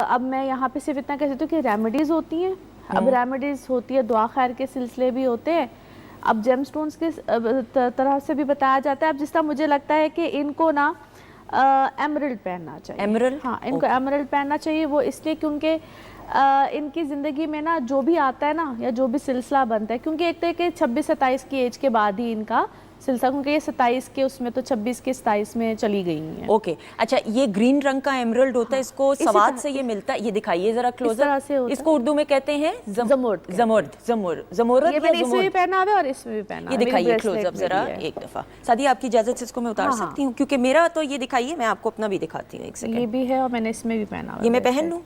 अब मैं यहाँ पे सिर्फ इतना कह सकती हूँ कि रेमेडीज होती हैं, अब रेमेडीज होती है, दुआ खैर के सिलसिले भी होते हैं, अब जेमस्टोन्स के तरह से भी बताया जाता है। अब जिस तरह मुझे लगता है कि इनको ना एमरल्ड पहनना चाहिए। एमरल्ड? हाँ, इनको एमरल्ड पहनना चाहिए। वो इसलिए क्योंकि इनकी ज़िंदगी में ना जो भी आता है ना, या जो भी सिलसिला बनता है, क्योंकि एक तो कि 26-27 की एज के बाद ही इनका सिलसिला, क्योंकि ये 27 के उसमें तो 26 के 27 में चली गई हैं। ओके, अच्छा, ये ग्रीन रंग का एमरल्ड होता है, इसको सवाद से ये मिलता है, ये दिखाइए जरा क्लोजर। इसको उर्दू में कहते हैं जमोर्द। जमोरद। ये मैंने इसमें भी पहना हुआ है और इसमें भी पहना। ये दिखाइए क्लोजअप जरा एक दफा। सादिया, आपकी इजाजत से इसको मैं उतार सकती हूँ? क्योंकि मेरा तो ये दिखाइए, मैं आपको अपना भी दिखाती हूँ। एक सेकंड, ये भी है और मैंने इसमें भी पहना हुआ है। ये मैं पहन लूँ?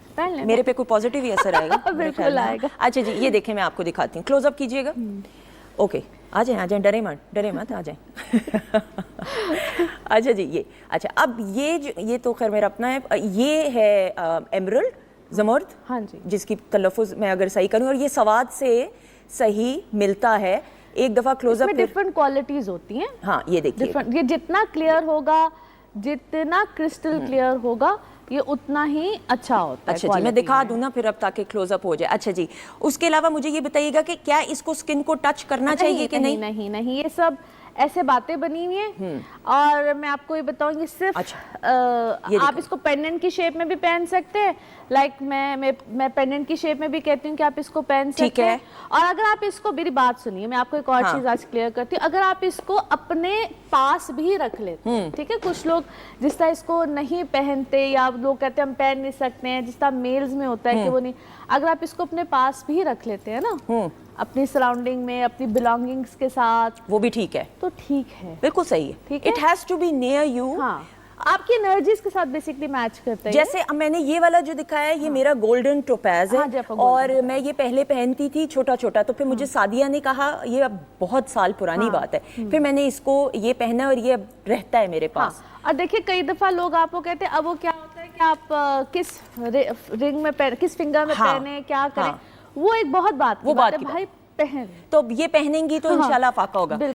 मेरे पे कोई पॉजिटिव ही असर आएगा? बिल्कुल आएगा। अच्छा जी, ये देखें, मैं आपको दिखाती हूँ, क्लोजअप कीजिएगा। ओके, आ जाए, डरे मत, आ जाए। अच्छा जी, ये अच्छा, अब ये तो खैर मेरा अपना है, ये है एमरल्ड जमर्द। हाँ जी, जिसकी तलफ़ुज़ मैं अगर सही करूँ, और ये सवाद से सही मिलता है। एक दफ़ा क्लोजअप में डिफरेंट क्वालिटीज होती हैं। हाँ, ये देखिए, ये जितना क्लियर होगा, जितना क्रिस्टल क्लियर होगा, ये उतना ही अच्छा होता है। अच्छा जी, मैं दिखा दूं ना फिर अब, ताकि क्लोजअप हो जाए। अच्छा जी, उसके अलावा मुझे ये बताइएगा कि क्या इसको स्किन को टच करना चाहिए कि नहीं? नहीं, ये सब ऐसे बातें बनी हुई हैं। और मैं आपको ये बताऊंगी, सिर्फ आप इसको पेंडेंट की शेप में भी पहन सकते हैं। लाइक मैं पेंडेंट की शेप में भी कहती हूँ कि आप इसको पहन सकते हैं। और अगर आप इसको, मेरी बात सुनिए, मैं आपको एक और चीज आज क्लियर करती हूँ। अगर आप इसको अपने पास भी रख लेते हैं, ठीक है, कुछ लोग जिस तरह इसको नहीं पहनते, या लोग कहते हैं हम पहन नहीं सकते हैं, जिस तरह मेल्स में होता है कि वो नहीं, अगर आप इसको अपने पास भी रख लेते हैं ना, अपनी सराउंडिंग में, अपनी बिलोंगिंग्स के साथ, वो भी ठीक है, तो ठीक है, बिल्कुल सही है। ठीक है, it has to be near you. हाँ, आपकी एनर्जीज के साथ बेसिकली मैच करता है। जैसे अब मैंने ये वाला जो दिखाया है, ये मेरा गोल्डन टोपैज है। और मैं ये पहले पहनती थी छोटा छोटा, तो फिर मुझे सादिया ने कहा, ये अब बहुत साल पुरानी बात है, फिर मैंने इसको ये पहना और ये अब रहता है मेरे पास। और देखिए, कई दफा लोग आपको कहते हैं, अब वो क्या होता है कि आप किस रिंग में किस फिंगर में पहने, क्या करें, वो एक बहुत बात है भाई, पहन तो ये पहनेंगी तो इंशाल्लाह फाका होगा।